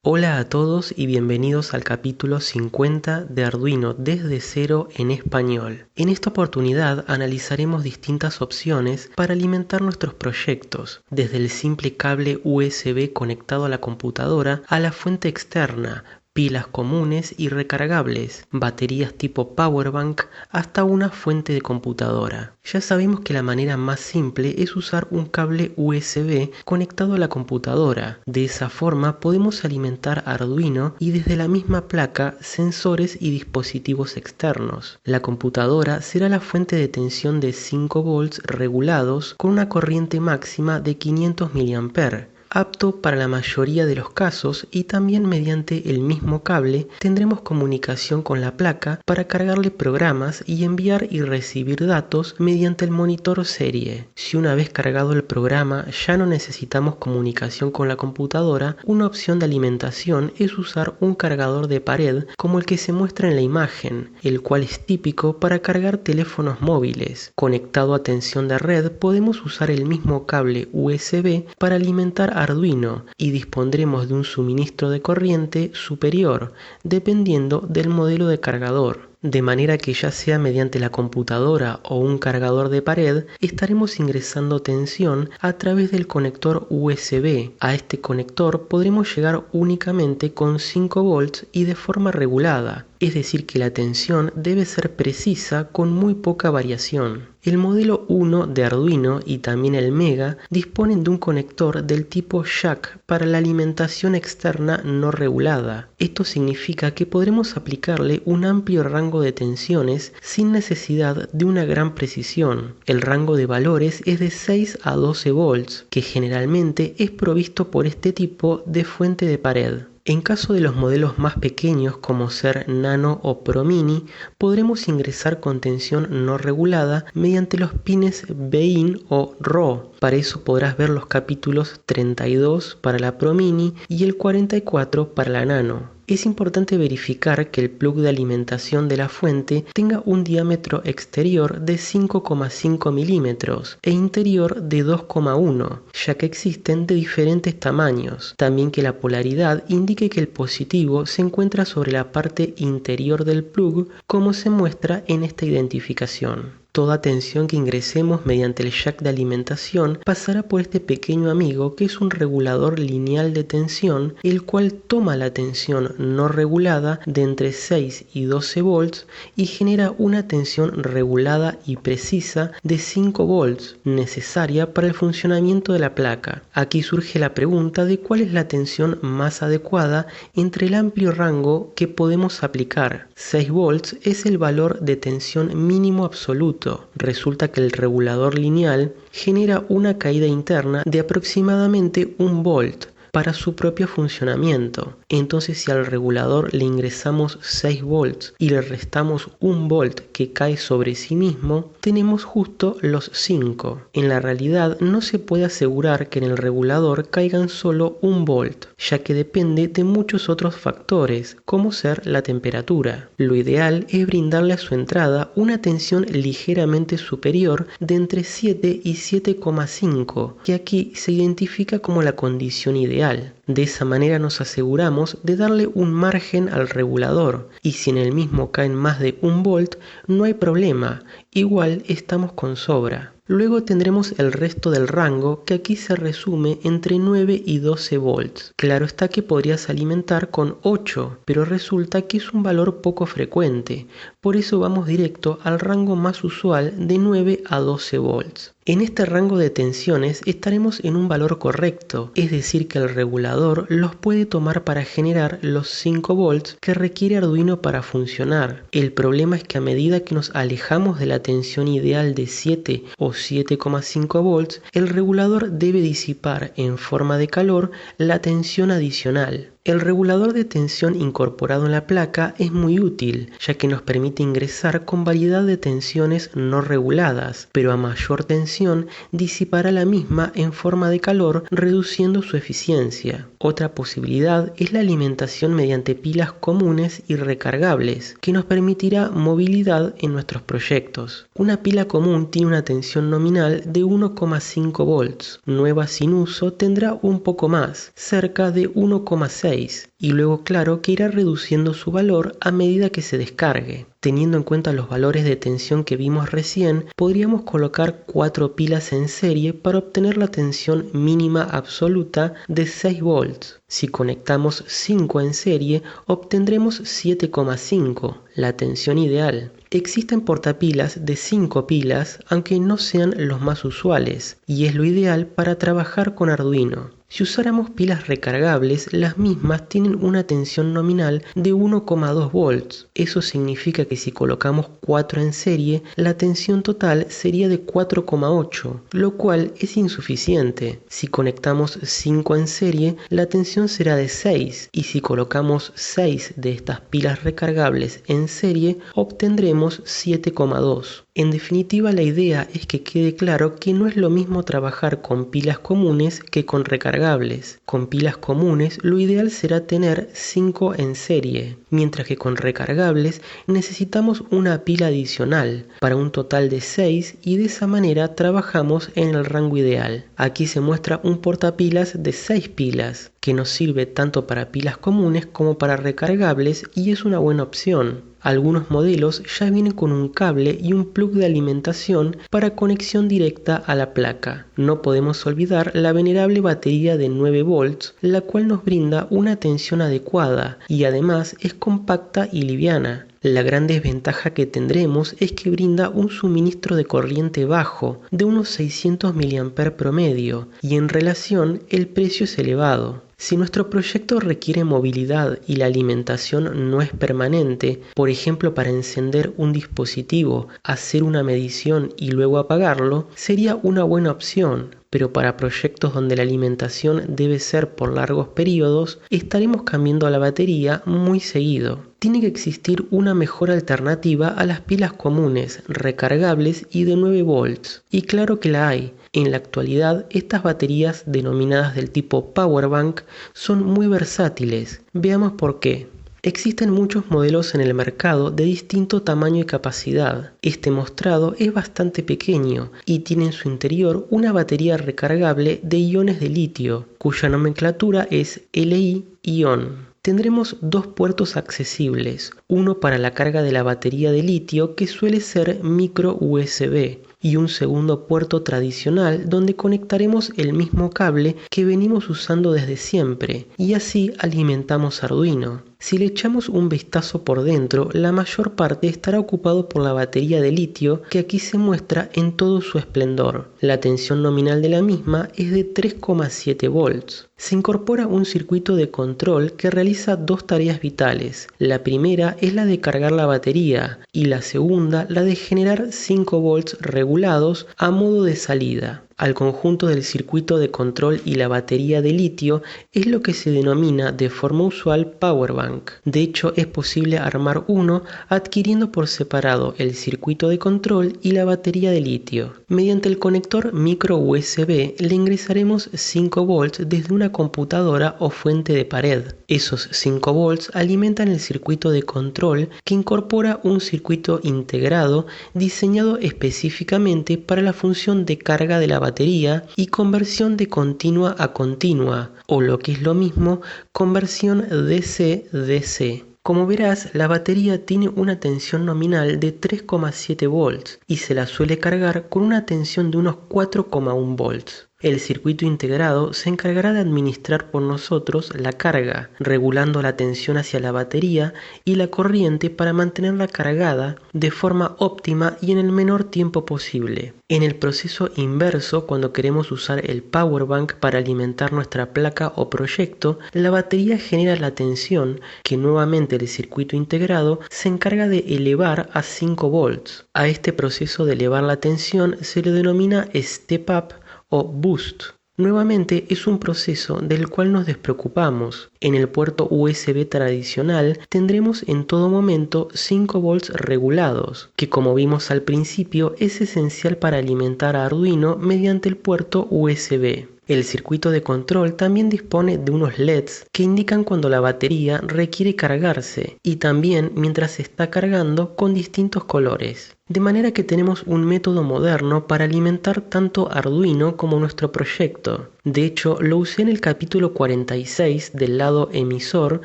Hola a todos y bienvenidos al capítulo 50 de Arduino desde cero en español. En esta oportunidad analizaremos distintas opciones para alimentar nuestros proyectos, desde el simple cable USB conectado a la computadora a la fuente externa, pilas comunes y recargables, baterías tipo Powerbank hasta una fuente de computadora. Ya sabemos que la manera más simple es usar un cable USB conectado a la computadora. De esa forma podemos alimentar Arduino y desde la misma placa sensores y dispositivos externos. La computadora será la fuente de tensión de 5 volts regulados con una corriente máxima de 500 mA. Apto para la mayoría de los casos, y también mediante el mismo cable tendremos comunicación con la placa para cargarle programas y enviar y recibir datos mediante el monitor serie. Si una vez cargado el programa ya no necesitamos comunicación con la computadora, una opción de alimentación es usar un cargador de pared como el que se muestra en la imagen, el cual es típico para cargar teléfonos móviles. Conectado a tensión de red podemos usar el mismo cable USB para alimentar Arduino y dispondremos de un suministro de corriente superior dependiendo del modelo de cargador. De manera que ya sea mediante la computadora o un cargador de pared, estaremos ingresando tensión a través del conector USB. A este conector podremos llegar únicamente con 5 volts y de forma regulada, es decir que la tensión debe ser precisa con muy poca variación. El modelo 1 de Arduino y también el Mega disponen de un conector del tipo jack para la alimentación externa no regulada. Esto significa que podremos aplicarle un amplio rango de tensiones sin necesidad de una gran precisión. El rango de valores es de 6 a 12 volts, que generalmente es provisto por este tipo de fuente de pared. En caso de los modelos más pequeños como ser Nano o Pro Mini, podremos ingresar con tensión no regulada mediante los pines Bin o RO. Para eso podrás ver los capítulos 32 para la Pro Mini y el 44 para la Nano. Es importante verificar que el plug de alimentación de la fuente tenga un diámetro exterior de 5,5 milímetros e interior de 2,1, ya que existen de diferentes tamaños. También que la polaridad indique que el positivo se encuentra sobre la parte interior del plug, como se muestra en esta identificación. Toda tensión que ingresemos mediante el jack de alimentación pasará por este pequeño amigo que es un regulador lineal de tensión, el cual toma la tensión no regulada de entre 6 y 12 volts y genera una tensión regulada y precisa de 5 volts, necesaria para el funcionamiento de la placa. Aquí surge la pregunta de cuál es la tensión más adecuada entre el amplio rango que podemos aplicar. 6 volts es el valor de tensión mínimo absoluto. Resulta que el regulador lineal genera una caída interna de aproximadamente 1 volt para su propio funcionamiento. Entonces, si al regulador le ingresamos 6 volts y le restamos 1 volt que cae sobre sí mismo, tenemos justo los 5. En la realidad no se puede asegurar que en el regulador caigan solo 1 volt, ya que depende de muchos otros factores, como ser la temperatura. Lo ideal es brindarle a su entrada una tensión ligeramente superior de entre 7 y 7,5, que aquí se identifica como la condición ideal. De esa manera nos aseguramos de darle un margen al regulador, y si en el mismo caen más de 1 volt, no hay problema, igual estamos con sobra. Luego tendremos el resto del rango, que aquí se resume entre 9 y 12 volts. Claro está que podrías alimentar con 8, pero resulta que es un valor poco frecuente, por eso vamos directo al rango más usual de 9 a 12 volts. En este rango de tensiones estaremos en un valor correcto, es decir que el regulador los puede tomar para generar los 5 volts que requiere Arduino para funcionar. El problema es que a medida que nos alejamos de la tensión ideal de 7 o 7,5 volts, el regulador debe disipar en forma de calor la tensión adicional. El regulador de tensión incorporado en la placa es muy útil, ya que nos permite ingresar con variedad de tensiones no reguladas, pero a mayor tensión disipará la misma en forma de calor, reduciendo su eficiencia. Otra posibilidad es la alimentación mediante pilas comunes y recargables, que nos permitirá movilidad en nuestros proyectos. Una pila común tiene una tensión nominal de 1,5 volts, nueva sin uso tendrá un poco más, cerca de 1,6. 6 y luego claro que irá reduciendo su valor a medida que se descargue. Teniendo en cuenta los valores de tensión que vimos recién, podríamos colocar 4 pilas en serie para obtener la tensión mínima absoluta de 6 volts. Si conectamos 5 en serie, obtendremos 7,5, la tensión ideal. Existen portapilas de 5 pilas, aunque no sean los más usuales, y es lo ideal para trabajar con Arduino. Si usáramos pilas recargables, las mismas tienen una tensión nominal de 1,2 volts. Eso significa que si colocamos 4 en serie, la tensión total sería de 4,8, lo cual es insuficiente. Si conectamos 5 en serie, la tensión será de 6, y si colocamos 6 de estas pilas recargables en serie, obtendremos 7,2. En definitiva, la idea es que quede claro que no es lo mismo trabajar con pilas comunes que con recargables. Con pilas comunes, lo ideal será tener 5 en serie, mientras que con recargables necesitamos una pila adicional para un total de 6 y de esa manera trabajamos en el rango ideal. Aquí se muestra un portapilas de 6 pilas, que nos sirve tanto para pilas comunes como para recargables y es una buena opción. Algunos modelos ya vienen con un cable y un plug de alimentación para conexión directa a la placa. No podemos olvidar la venerable batería de 9 volts, la cual nos brinda una tensión adecuada y además es compacta y liviana. La gran desventaja que tendremos es que brinda un suministro de corriente bajo, de unos 600 mA promedio, y en relación el precio es elevado. Si nuestro proyecto requiere movilidad y la alimentación no es permanente, por ejemplo para encender un dispositivo, hacer una medición y luego apagarlo, sería una buena opción. Pero para proyectos donde la alimentación debe ser por largos periodos, estaremos cambiando la batería muy seguido. Tiene que existir una mejor alternativa a las pilas comunes, recargables y de 9 volts. Y claro que la hay. En la actualidad, estas baterías denominadas del tipo Powerbank son muy versátiles. Veamos por qué. Existen muchos modelos en el mercado de distinto tamaño y capacidad. Este mostrado es bastante pequeño y tiene en su interior una batería recargable de iones de litio, cuya nomenclatura es Li-ion. Tendremos 2 puertos accesibles, uno para la carga de la batería de litio que suele ser micro USB y un segundo puerto tradicional donde conectaremos el mismo cable que venimos usando desde siempre y así alimentamos Arduino. Si le echamos un vistazo por dentro, la mayor parte estará ocupado por la batería de litio que aquí se muestra en todo su esplendor. La tensión nominal de la misma es de 3,7 volts. Se incorpora un circuito de control que realiza 2 tareas vitales. La primera es la de cargar la batería y la segunda la de generar 5 volts regulados a modo de salida. Al conjunto del circuito de control y la batería de litio es lo que se denomina de forma usual Powerbank. De hecho, es posible armar uno adquiriendo por separado el circuito de control y la batería de litio. Mediante el conector micro USB le ingresaremos 5 volts desde una computadora o fuente de pared. Esos 5 volts alimentan el circuito de control que incorpora un circuito integrado diseñado específicamente para la función de carga de la batería y conversión de continua a continua, o lo que es lo mismo, conversión DC-DC. Como verás, la batería tiene una tensión nominal de 3,7 volts y se la suele cargar con una tensión de unos 4,1 volts. El circuito integrado se encargará de administrar por nosotros la carga, regulando la tensión hacia la batería y la corriente para mantenerla cargada de forma óptima y en el menor tiempo posible. En el proceso inverso, cuando queremos usar el Powerbank para alimentar nuestra placa o proyecto, la batería genera la tensión que nuevamente el circuito integrado se encarga de elevar a 5 volts. A este proceso de elevar la tensión se le denomina Step Up o Boost. Nuevamente es un proceso del cual nos despreocupamos. En el puerto USB tradicional tendremos en todo momento 5 volts regulados, que como vimos al principio es esencial para alimentar a Arduino mediante el puerto USB. El circuito de control también dispone de unos LEDs que indican cuando la batería requiere cargarse y también mientras se está cargando con distintos colores. De manera que tenemos un método moderno para alimentar tanto Arduino como nuestro proyecto. De hecho, lo usé en el capítulo 46 del lado emisor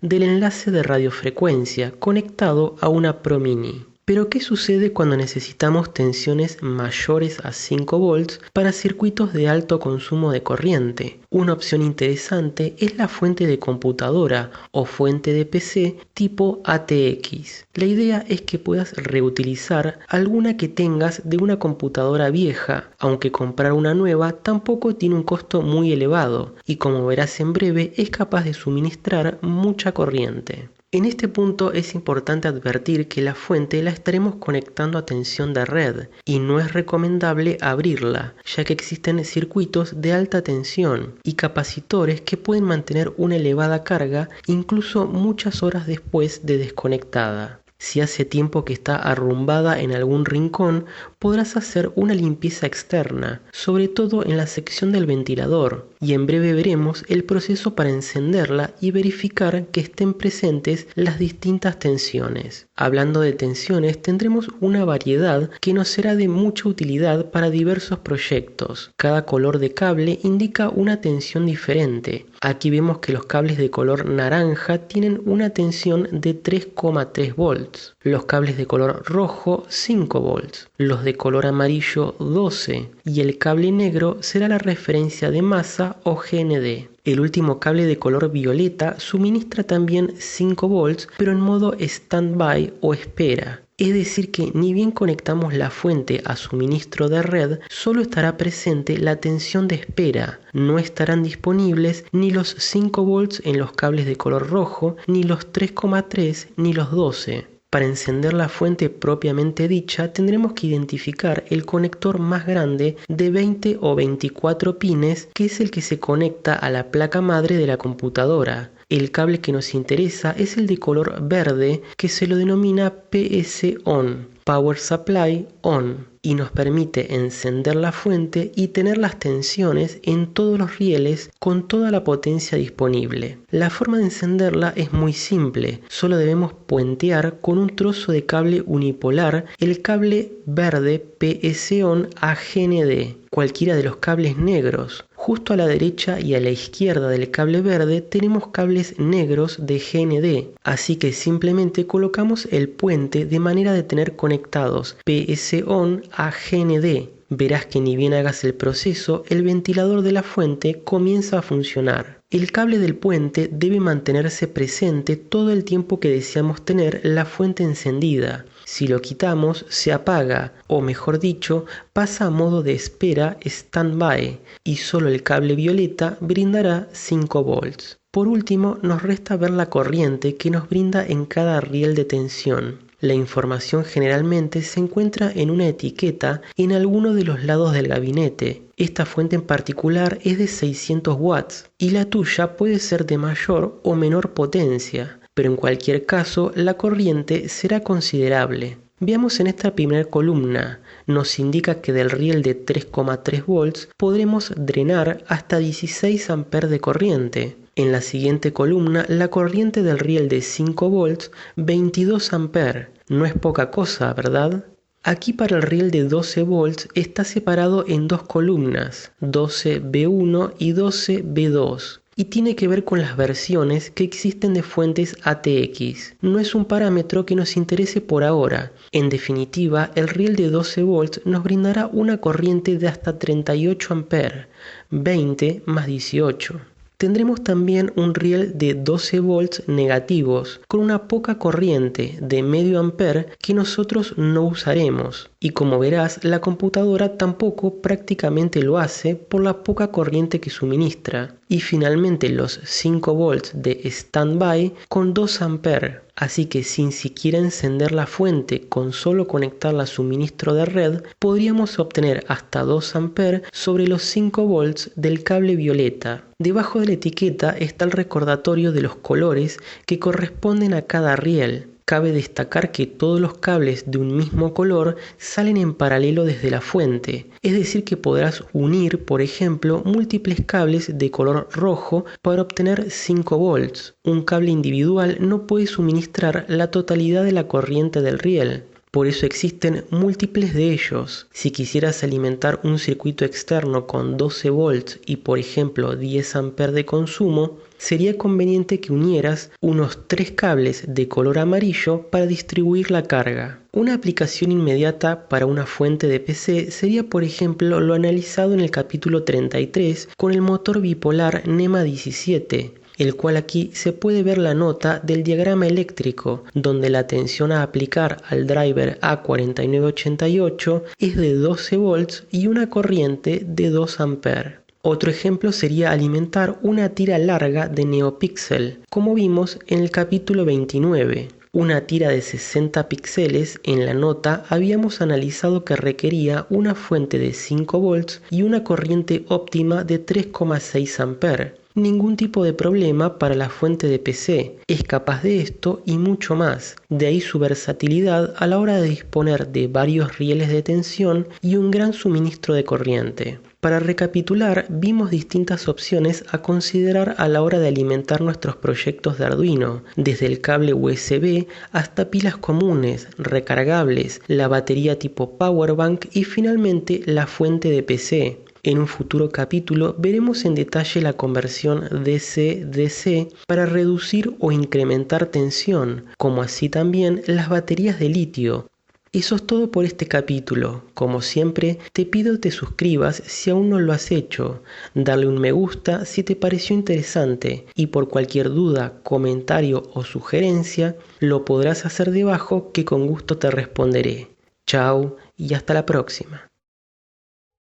del enlace de radiofrecuencia conectado a una Pro Mini. Pero ¿qué sucede cuando necesitamos tensiones mayores a 5 volts para circuitos de alto consumo de corriente? Una opción interesante es la fuente de computadora o fuente de PC tipo ATX. La idea es que puedas reutilizar alguna que tengas de una computadora vieja, aunque comprar una nueva tampoco tiene un costo muy elevado y como verás en breve es capaz de suministrar mucha corriente. En este punto es importante advertir que la fuente la estaremos conectando a tensión de red y no es recomendable abrirla, ya que existen circuitos de alta tensión y capacitores que pueden mantener una elevada carga incluso muchas horas después de desconectada. Si hace tiempo que está arrumbada en algún rincón, podrás hacer una limpieza externa, sobre todo en la sección del ventilador, y en breve veremos el proceso para encenderla y verificar que estén presentes las distintas tensiones. Hablando de tensiones, tendremos una variedad que nos será de mucha utilidad para diversos proyectos. Cada color de cable indica una tensión diferente. Aquí vemos que los cables de color naranja tienen una tensión de 3,3 volts, los cables de color rojo 5 volts, los de color amarillo 12 y el cable negro será la referencia de masa o GND. El último cable de color violeta suministra también 5 volts pero en modo standby o espera. Es decir que ni bien conectamos la fuente a suministro de red, solo estará presente la tensión de espera. No estarán disponibles ni los 5 volts en los cables de color rojo, ni los 3,3 ni los 12. Para encender la fuente propiamente dicha, tendremos que identificar el conector más grande de 20 o 24 pines, que es el que se conecta a la placa madre de la computadora. El cable que nos interesa es el de color verde, que se lo denomina PS-ON, Power Supply On, y nos permite encender la fuente y tener las tensiones en todos los rieles con toda la potencia disponible. La forma de encenderla es muy simple, solo debemos puentear con un trozo de cable unipolar el cable verde PS-ON a GND, cualquiera de los cables negros. Justo a la derecha y a la izquierda del cable verde tenemos cables negros de GND, así que simplemente colocamos el puente de manera de tener conectados PS-ON a GND. Verás que ni bien hagas el proceso, el ventilador de la fuente comienza a funcionar. El cable del puente debe mantenerse presente todo el tiempo que deseamos tener la fuente encendida. Si lo quitamos, se apaga, o mejor dicho, pasa a modo de espera standby, y solo el cable violeta brindará 5 volts. Por último, nos resta ver la corriente que nos brinda en cada riel de tensión. La información generalmente se encuentra en una etiqueta en alguno de los lados del gabinete. Esta fuente en particular es de 600 watts y la tuya puede ser de mayor o menor potencia, pero en cualquier caso la corriente será considerable. Veamos en esta primera columna, nos indica que del riel de 3,3 volts podremos drenar hasta 16 amperes de corriente. En la siguiente columna, la corriente del riel de 5 volts, 22 amperes. No es poca cosa, ¿verdad? Aquí para el riel de 12 volts está separado en dos columnas, 12V1 y 12V2. Y tiene que ver con las versiones que existen de fuentes ATX. No es un parámetro que nos interese por ahora. En definitiva, el riel de 12 volts nos brindará una corriente de hasta 38 amperes, 20 más 18. Tendremos también un riel de 12 volts negativos con una poca corriente de medio ampere que nosotros no usaremos. Y como verás, la computadora tampoco prácticamente lo hace por la poca corriente que suministra. Y finalmente los 5 volts de standby con 2 amperes. Así que sin siquiera encender la fuente, con solo conectarla a suministro de red, podríamos obtener hasta 2 amperes sobre los 5 volts del cable violeta. Debajo de la etiqueta está el recordatorio de los colores que corresponden a cada riel. Cabe destacar que todos los cables de un mismo color salen en paralelo desde la fuente, es decir que podrás unir, por ejemplo, múltiples cables de color rojo para obtener 5 volts. Un cable individual no puede suministrar la totalidad de la corriente del riel. Por eso existen múltiples de ellos. Si quisieras alimentar un circuito externo con 12 volts y por ejemplo 10 amperes de consumo, sería conveniente que unieras unos 3 cables de color amarillo para distribuir la carga. Una aplicación inmediata para una fuente de PC sería por ejemplo lo analizado en el capítulo 33 con el motor bipolar NEMA 17. El cual aquí se puede ver la nota del diagrama eléctrico, donde la tensión a aplicar al driver A4988 es de 12 volts y una corriente de 2 amperes. Otro ejemplo sería alimentar una tira larga de NeoPixel, como vimos en el capítulo 29. Una tira de 60 píxeles en la nota habíamos analizado que requería una fuente de 5 volts y una corriente óptima de 3,6 amperes. Ningún tipo de problema para la fuente de PC, es capaz de esto y mucho más. De ahí su versatilidad a la hora de disponer de varios rieles de tensión y un gran suministro de corriente. Para recapitular, vimos distintas opciones a considerar a la hora de alimentar nuestros proyectos de Arduino, desde el cable USB hasta pilas comunes, recargables, la batería tipo Powerbank y finalmente la fuente de PC. En un futuro capítulo veremos en detalle la conversión DC-DC para reducir o incrementar tensión, como así también las baterías de litio. Eso es todo por este capítulo. Como siempre, te pido te suscribas si aún no lo has hecho, darle un me gusta si te pareció interesante y por cualquier duda, comentario o sugerencia, lo podrás hacer debajo que con gusto te responderé. Chao y hasta la próxima.